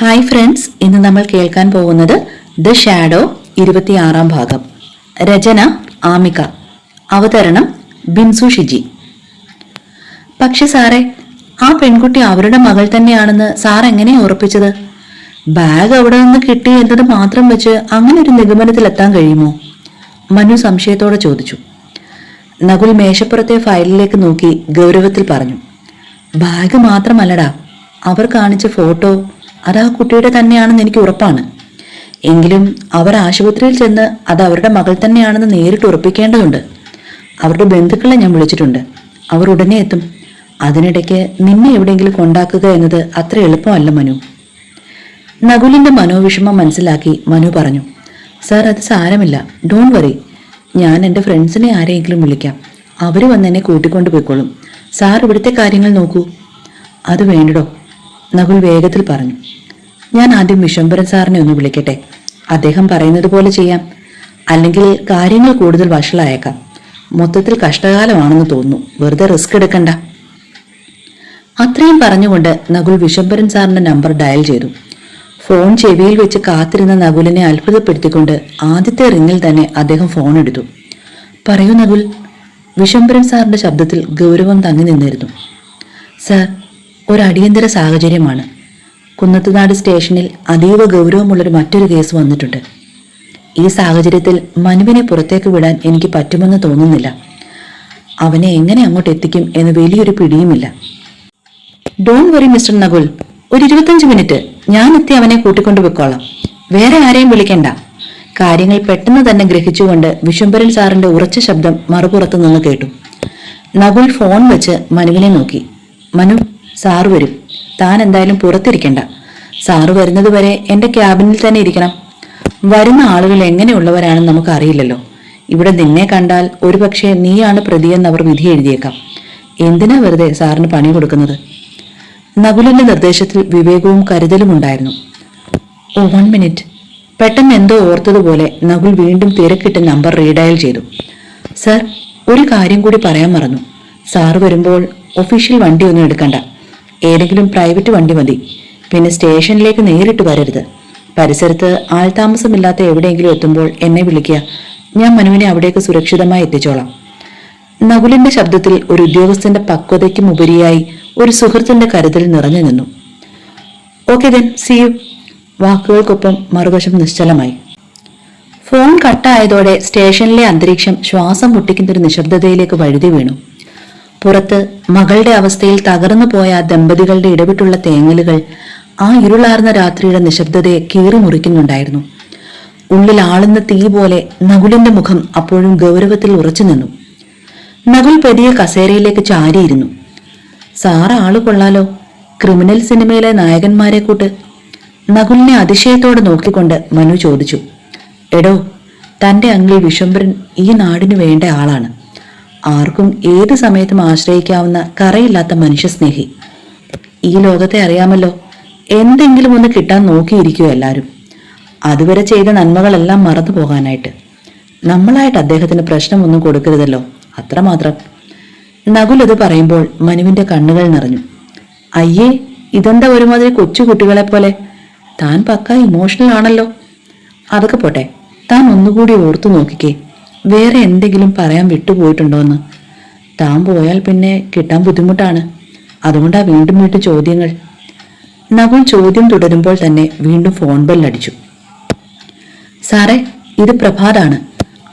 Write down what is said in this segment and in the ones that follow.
Hi friends, ഇന്ന് നമ്മൾ കേൾക്കാൻ പോകുന്നത് ദ ഷാഡോ 26-ാം ഭാഗം. രചന ആമിക, അവതരണം ബിൻസു ഷിജി. പക്ഷെ സാറേ, ആ പെൺകുട്ടി അവരുടെ മകൾ തന്നെയാണെന്ന് സാർ എങ്ങനെയാ ഉറപ്പിച്ചത്? ബാഗ് അവിടെ നിന്ന് കിട്ടി എന്നത് മാത്രം വെച്ച് അങ്ങനെ ഒരു നിഗമനത്തിലെത്താൻ കഴിയുമോ? മനു സംശയത്തോടെ ചോദിച്ചു. നകുൽ മേശപ്പുറത്തെ ഫയലിലേക്ക് നോക്കി ഗൗരവത്തിൽ പറഞ്ഞു. ബാഗ് മാത്രമല്ലടാ, അവർ കാണിച്ച ഫോട്ടോ അത് ആ കുട്ടിയുടെ തന്നെയാണെന്ന് എനിക്ക് ഉറപ്പാണ്. എങ്കിലും അവർ ആശുപത്രിയിൽ ചെന്ന് അത് അവരുടെ മകൾ തന്നെയാണെന്ന് നേരിട്ട് ഉറപ്പിക്കേണ്ടതുണ്ട്. അവരുടെ ബന്ധുക്കളെ ഞാൻ വിളിച്ചിട്ടുണ്ട്. അവർ ഉടനെ എത്തും. അതിനിടയ്ക്ക് നിന്നെ എവിടെയെങ്കിലും കൊണ്ടാക്കുക എന്നത് അത്ര എളുപ്പമല്ല മനു. നകുലിന്റെ മനോവിഷമം മനസ്സിലാക്കി മനു പറഞ്ഞു. സാർ, അത് സാരമില്ല, ഡോണ്ട് വറി. ഞാൻ എൻ്റെ ഫ്രണ്ട്സിനെ ആരെയെങ്കിലും വിളിക്കാം. അവർ വന്ന് എന്നെ കൂട്ടിക്കൊണ്ടു പോയിക്കോളും. സാർ ഇവിടുത്തെ കാര്യങ്ങൾ നോക്കൂ. അത് വേണ്ടടോ, നകുൽ വേഗത്തിൽ പറഞ്ഞു. ഞാൻ ആദ്യം വിശ്വംഭരൻ സാറിനെ ഒന്ന് വിളിക്കട്ടെ. അദ്ദേഹം പറയുന്നത് പോലെ ചെയ്യാം. അല്ലെങ്കിൽ കാര്യങ്ങൾ കൂടുതൽ വഷളായേക്കാം. മൊത്തത്തിൽ കഷ്ടകാലമാണെന്ന് തോന്നുന്നു. വെറുതെ റിസ്ക് എടുക്കണ്ട. അത്രയും പറഞ്ഞുകൊണ്ട് നകുൽ വിശ്വംഭരൻ സാറിന്റെ നമ്പർ ഡയൽ ചെയ്തു. ഫോൺ ചെവിയിൽ വെച്ച് കാത്തിരുന്ന നകുലിനെ അത്ഭുതപ്പെടുത്തിക്കൊണ്ട് ആദ്യത്തെ റിങ്ങിൽ തന്നെ അദ്ദേഹം ഫോൺ എടുത്തു. പറയൂ നകുൽ. വിശ്വംഭരൻ സാറിന്റെ ശബ്ദത്തിൽ ഗൗരവം തങ്ങി നിന്നിരുന്നു. സാർ, ഒരു അടിയന്തര സാഹചര്യമാണ്. കുന്നത്തുനാട് സ്റ്റേഷനിൽ അതീവ ഗൗരവമുള്ളൊരു മറ്റൊരു കേസ് വന്നിട്ടുണ്ട്. ഈ സാഹചര്യത്തിൽ മനുവിനെ പുറത്തേക്ക് വിടാൻ എനിക്ക് പറ്റുമെന്ന് തോന്നുന്നില്ല. അവനെ എങ്ങനെ അങ്ങോട്ട് എത്തിക്കും എന്ന് വലിയൊരു പിടിയുമില്ല. ഡോണ്ട് വറി മിസ്റ്റർ നകുൽ, ഒരു 25 മിനിറ്റ് ഞാൻ എത്തി അവനെ കൂട്ടിക്കൊണ്ടു പോയിക്കോളാം. വേറെ ആരെയും വിളിക്കണ്ട. കാര്യങ്ങൾ പെട്ടെന്ന് തന്നെ ഗ്രഹിച്ചുകൊണ്ട് വിശ്വംഭരൻ സാറിന്റെ ഉറച്ച ശബ്ദം മറുപുറത്തു നിന്ന് കേട്ടു. നകുൽ ഫോൺ വെച്ച് മനുവിനെ നോക്കി. മനു, സാറ് വരും. താൻ എന്തായാലും പുറത്തിരിക്കണ്ട. സാറ് വരുന്നത് വരെ എന്റെ ക്യാബിനിൽ തന്നെ ഇരിക്കണം. വരുന്ന ആളുകൾ എങ്ങനെയുള്ളവരാണെന്ന് നമുക്ക് അറിയില്ലല്ലോ. ഇവിടെ നിന്നെ കണ്ടാൽ ഒരുപക്ഷെ നീയാണ് പ്രതിയെന്ന് അവർ വിധി എഴുതിയേക്കാം. എന്തിനാ വെറുതെ സാറിന് പണി കൊടുക്കുന്നത്? നകുലിന്റെ നിർദ്ദേശത്തിൽ വിവേകവും കരുതലും ഉണ്ടായിരുന്നു. 1 മിനിറ്റ്. പെട്ടെന്ന് എന്തോ ഓർത്തതുപോലെ നകുൽ വീണ്ടും തിരക്കിട്ട് നമ്പർ റീഡയൽ ചെയ്തു. സർ, ഒരു കാര്യം കൂടി പറയാൻ മറന്നു. സാറ് വരുമ്പോൾ ഒഫീഷ്യൽ വണ്ടി ഒന്നും എടുക്കണ്ട. ഏതെങ്കിലും പ്രൈവറ്റ് വണ്ടി മതി. പിന്നെ സ്റ്റേഷനിലേക്ക് നേരിട്ട് വരരുത്. പരിസരത്ത് ആൾതാമസമില്ലാത്ത എവിടെയെങ്കിലും എത്തുമ്പോൾ എന്നെ വിളിക്കുക. ഞാൻ മനുവിനെ അവിടേക്ക് സുരക്ഷിതമായി എത്തിച്ചോളാം. നകുലിന്റെ ശബ്ദത്തിൽ ഒരു ഉദ്യോഗസ്ഥന്റെ പക്വതയ്ക്കും ഉപരിയായി ഒരു സുഹൃത്തിന്റെ കരുതൽ നിറഞ്ഞു നിന്നു. Okay then, see you. വാക്കുകൾക്കൊപ്പം മറുവശം നിശ്ചലമായി. ഫോൺ കട്ടായതോടെ സ്റ്റേഷനിലെ അന്തരീക്ഷം ശ്വാസം മുട്ടിക്കുന്നൊരു നിശബ്ദതയിലേക്ക് വഴുതി വീണു. പുറത്ത് മകളുടെ അവസ്ഥയിൽ തകർന്നു പോയ ദമ്പതികളുടെ ഇടവിട്ടുള്ള തേങ്ങലുകൾ ആ ഇരുളാർന്ന രാത്രിയുടെ നിശബ്ദതയെ കീറിമുറിക്കുന്നുണ്ടായിരുന്നു. ഉള്ളിൽ ആളുന്ന തീ പോലെ നകുലിന്റെ മുഖം അപ്പോഴും ഗൗരവത്തിൽ ഉറച്ചു നിന്നു. നകുൽ പതിയെ കസേരയിലേക്ക് ചാരിയിരുന്നു. സാറ് ആള് കൊള്ളാലോ, ക്രിമിനൽ സിനിമയിലെ നായകന്മാരെ കൂട്ട്. നകുലിനെ അതിശയത്തോടെ നോക്കിക്കൊണ്ട് മനു ചോദിച്ചു. എടോ, തന്റെ അങ്കിൾ വിശ്വംഭരൻ ഈ നാടിനു വേണ്ട ആളാണ്. ആർക്കും ഏത് സമയത്തും ആശ്രയിക്കാവുന്ന കറയില്ലാത്ത മനുഷ്യസ്നേഹി. ഈ ലോകത്തെ അറിയാമല്ലോ, എന്തെങ്കിലും ഒന്ന് കിട്ടാൻ നോക്കിയിരിക്കുക എല്ലാവരും. അതുവരെ ചെയ്ത നന്മകളെല്ലാം മറന്നു പോകാനായിട്ട്. നമ്മളായിട്ട് അദ്ദേഹത്തിന് പ്രശ്നമൊന്നും കൊടുക്കരുതല്ലോ, അത്രമാത്രം. നകുൽ അത് പറയുമ്പോൾ മനുവിന്റെ കണ്ണുകൾ നിറഞ്ഞു. അയ്യേ, ഇതെന്താ ഒരുമാതിരി കൊച്ചു കുട്ടികളെ പോലെ? താൻ പക്ക ഇമോഷണൽ ആണല്ലോ. അതൊക്കെ പോട്ടെ, താൻ ഒന്നുകൂടി ഓർത്തു നോക്കിക്കേ. വേറെ എന്തെങ്കിലും പറയാൻ വിട്ടുപോയിട്ടുണ്ടോന്ന്? താൻ പോയാൽ പിന്നെ കിട്ടാൻ ബുദ്ധിമുട്ടാണ്. അതുകൊണ്ടാ വീണ്ടും വീണ്ടും ചോദ്യങ്ങൾ. നകുൽ ചോദ്യം തുടരുമ്പോൾ തന്നെ വീണ്ടും ഫോൺ ബെല്ലടിച്ചു. സാറേ, ഇത് പ്രഭാതാണ്.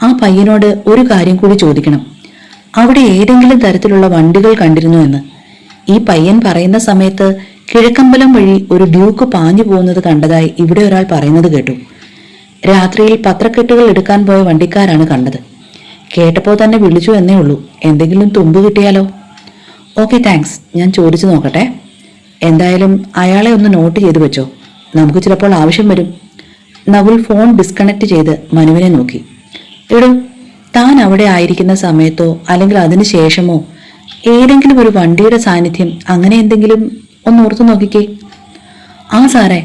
ആ പയ്യനോട് ഒരു കാര്യം കൂടി ചോദിക്കണം. അവിടെ ഏതെങ്കിലും തരത്തിലുള്ള വണ്ടികൾ കണ്ടിരുന്നു എന്ന്. ഈ പയ്യൻ പറയുന്ന സമയത്ത് കിഴക്കമ്പലം വഴി ഒരു ഡ്യൂക്ക് പാഞ്ഞു പോകുന്നത് കണ്ടതായി ഇവിടെ ഒരാൾ പറയുന്നത് കേട്ടു. രാത്രിയിൽ പത്രക്കെട്ടുകൾ എടുക്കാൻ പോയ വണ്ടിക്കാരാണ് കണ്ടത്. കേട്ടപ്പോൾ തന്നെ വിളിച്ചു എന്നേ ഉള്ളൂ. എന്തെങ്കിലും തുമ്പ് കിട്ടിയാലോ? Okay, thanks. ഞാൻ ചോദിച്ചു നോക്കട്ടെ. എന്തായാലും അയാളെ ഒന്ന് നോട്ട് ചെയ്തു വെച്ചോ. നമുക്ക് ചിലപ്പോൾ ആവശ്യം വരും. നകുൽ ഫോൺ ഡിസ്കണക്ട് ചെയ്ത് മനുവിനെ നോക്കി. എടോ, താൻ അവിടെ ആയിരിക്കുന്ന സമയത്തോ അല്ലെങ്കിൽ അതിനു ശേഷമോ ഏതെങ്കിലും ഒരു വണ്ടിയുടെ സാന്നിധ്യം അങ്ങനെ എന്തെങ്കിലും ഒന്ന് ഓർത്തു നോക്കിക്കേ. ആ സാറേ,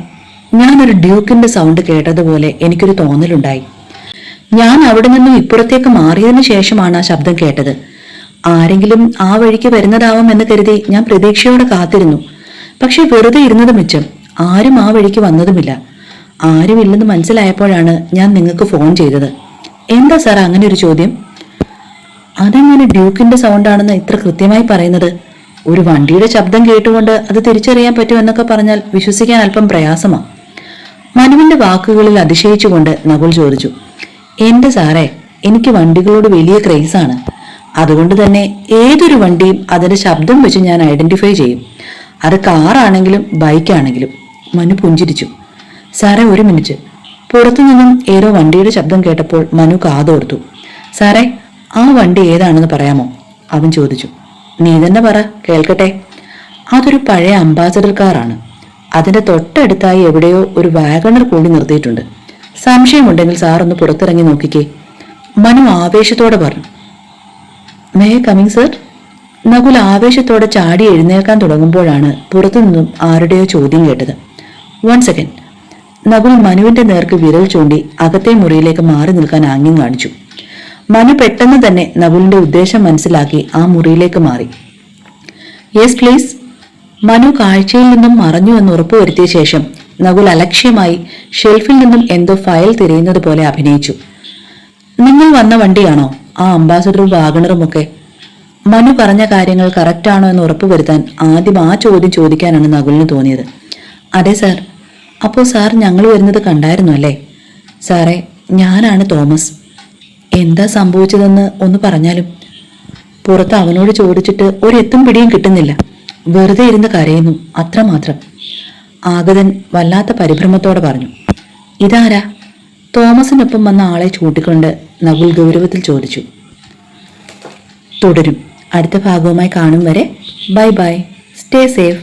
ഞാനൊരു ഡ്യൂക്കിന്റെ സൗണ്ട് കേട്ടതുപോലെ എനിക്കൊരു തോന്നലുണ്ടായി. ഞാൻ അവിടെ നിന്നും ഇപ്പുറത്തേക്ക് മാറിയതിനു ശേഷമാണ് ആ ശബ്ദം കേട്ടത്. ആരെങ്കിലും ആ വഴിക്ക് വരുന്നതാവാം എന്ന് കരുതി ഞാൻ പ്രതീക്ഷയോടെ കാത്തിരുന്നു. പക്ഷെ വെറുതെ ഇരുന്നത് മിച്ചം. ആരും ആ വഴിക്ക് വന്നതുമില്ല. ആരുമില്ലെന്ന് മനസ്സിലായപ്പോഴാണ് ഞാൻ നിങ്ങൾക്ക് ഫോൺ ചെയ്തത്. എന്താ സാർ അങ്ങനെ ഒരു ചോദ്യം? അതെങ്ങനെ ഡ്യൂക്കിന്റെ സൗണ്ടാണെന്ന് ഇത്ര കൃത്യമായി പറയുന്നത്? ഒരു വണ്ടിയുടെ ശബ്ദം കേട്ടുകൊണ്ട് അത് തിരിച്ചറിയാൻ പറ്റുമെന്നൊക്കെ പറഞ്ഞാൽ വിശ്വസിക്കാൻ അല്പം പ്രയാസമാണ്. മനുവിന്റെ വാക്കുകളിൽ അതിശയിച്ചുകൊണ്ട് നകുൽ ചോദിച്ചു. എന്റെ സാറേ, എനിക്ക് വണ്ടികളോട് വലിയ ക്രേസാണ്. അതുകൊണ്ട് തന്നെ ഏതൊരു വണ്ടിയും അതിന്റെ ശബ്ദം വെച്ച് ഞാൻ ഐഡന്റിഫൈ ചെയ്യും. അത് കാറാണെങ്കിലും ബൈക്കാണെങ്കിലും. മനു പുഞ്ചിരിച്ചു. സാറേ, ഒരു മിനിറ്റ്. പുറത്തുനിന്നും ഏതോ വണ്ടിയുടെ ശബ്ദം കേട്ടപ്പോൾ മനു കാതോർത്തു. സാറേ, ആ വണ്ടി ഏതാണെന്ന് പറയാമോ? അവൻ ചോദിച്ചു. നീ തന്നെ പറ, കേൾക്കട്ടെ. അതൊരു പഴയ അംബാസഡർ കാറാണ്. അതിന്റെ തൊട്ടടുത്തായി എവിടെയോ ഒരു വാഗണർ കൂടി നിർത്തിയിട്ടുണ്ട്. സംശയമുണ്ടെങ്കിൽ സാർ ഒന്ന് പുറത്തിറങ്ങി നോക്കിക്കേ, മനു ആവേശത്തോടെ പറഞ്ഞു. May coming sir? നകുൽ ആവേശത്തോടെ ചാടി എഴുന്നേൽക്കാൻ തുടങ്ങുമ്പോഴാണ് പുറത്തുനിന്നും ആരുടെയോ ചോദ്യം കേട്ടത്. 1 സെക്കൻഡ്. നകുൽ മനുവിന്റെ നേർക്ക് വിരൽ ചൂണ്ടി അകത്തെ മുറിയിലേക്ക് മാറി നിൽക്കാൻ ആംഗ്യം കാണിച്ചു. മനു പെട്ടെന്ന് തന്നെ നകുലിന്റെ ഉദ്ദേശം മനസ്സിലാക്കി ആ മുറിയിലേക്ക് മാറി. Yes please. മനു കാഴ്ചയിൽ നിന്നും മറഞ്ഞു എന്ന് ഉറപ്പുവരുത്തിയ ശേഷം നകുൽ അലക്ഷ്യമായി ഷെൽഫിൽ നിന്നും എന്തോ ഫയൽ തിരയുന്നത് പോലെ അഭിനയിച്ചു. നിങ്ങൾ വന്ന വണ്ടിയാണോ ആ അംബാസഡറും വാഗണറും ഒക്കെ? മനു പറഞ്ഞ കാര്യങ്ങൾ കറക്റ്റാണോ എന്ന് ഉറപ്പുവരുത്താൻ ആദ്യം ആ ചോദ്യം ചോദിക്കാനാണ് നകുലിന് തോന്നിയത്. അതെ സാർ. അപ്പോൾ സാർ ഞങ്ങൾ വരുന്നത് കണ്ടായിരുന്നു അല്ലേ? സാറേ, ഞാനാണ് തോമസ്. എന്താ സംഭവിച്ചതെന്ന് ഒന്ന് പറഞ്ഞാലും. പുറത്ത് അവനോട് ചോദിച്ചിട്ട് ഒരെത്തും പിടിയും കിട്ടുന്നില്ല. വെറുതെ ഇരുന്ന് കരയുന്നു, അത്രമാത്രം. ആഗതൻ വല്ലാത്ത പരിഭ്രമത്തോടെ പറഞ്ഞു. ഇതാരാ? തോമസിനൊപ്പം വന്ന ആളെ ചൂണ്ടിക്കൊണ്ട് നകുൽ ഗൗരവത്തിൽ ചോദിച്ചു. തുടരും. അടുത്ത ഭാഗവുമായി കാണും വരെ ബൈ ബൈ. Stay safe.